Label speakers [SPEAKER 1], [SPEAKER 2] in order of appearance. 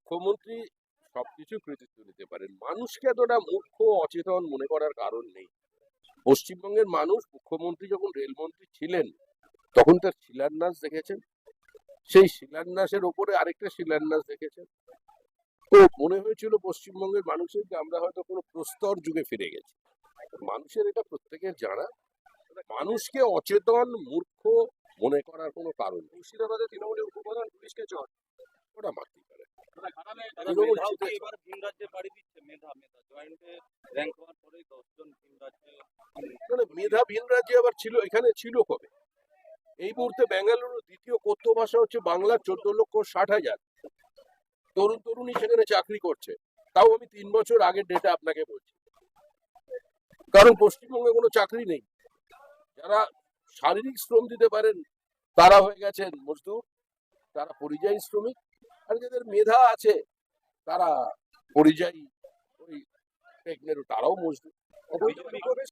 [SPEAKER 1] মুখ্যমন্ত্রী সবকিছু কৃতিত্ব নিতে পারেন, মানুষকে এতটা মূর্খ অচেতন মনে করার কারণ নেই। পশ্চিমবঙ্গের মানুষ মুখ্যমন্ত্রী যখন রেলমন্ত্রী ছিলেন তখন তার শিলান্যাস দেখেছেন, সেই শিলান্যাসের ওপরে আরেকটা শিলান্যাস দেখেছেন। তো মনে হয়েছিল পশ্চিমবঙ্গের মানুষের যে আমরা হয়তো কোনো প্রস্তর যুগে ফিরে গেছি। মানুষের এটা প্রত্যেকের জানা, মানুষকে অচেতন মূর্খ মনে করার কোনো কারণ নেই।
[SPEAKER 2] মুর্শিদাবাদে তৃণমূলের উপপ্রধান পুলিশকে চট।
[SPEAKER 1] ওটা মানতে পারে।
[SPEAKER 2] তৃণমূল
[SPEAKER 3] মেধাও কি
[SPEAKER 2] জিতেছে।
[SPEAKER 3] এবার ভিন রাজ্যে পাড়ি দিচ্ছে? মেধা জয়েন্টে র্যাঙ্ক হওয়ার পরেই 10 জন ভিন রাজ্যে।
[SPEAKER 1] মানে মেধা ভিন রাজ্যে আবার ছিল, এখানে ছিল কবে? এই মুহূর্তে বেঙ্গালুরু দ্বিতীয় কথ্য ভাষা হচ্ছে বাংলা, 14,60,000 তরুণ তরুণী সেখানে চাকরি করছে। তাও আমি 3 বছর আগের ডেটা আপনাকে বলছি, কারণ পশ্চিমবঙ্গে কোনো চাকরি নেই। যারা শারীরিক শ্রম দিতে পারেন তারা হয়ে গেছেন মজদুর, তারা পরিযায়ী শ্রমিক। আর যাদের মেধা আছে তারা পরিযায়ী ওই টেকনের, তারাও মজদুর।
[SPEAKER 2] অবৈধ অনুপ্রবেশ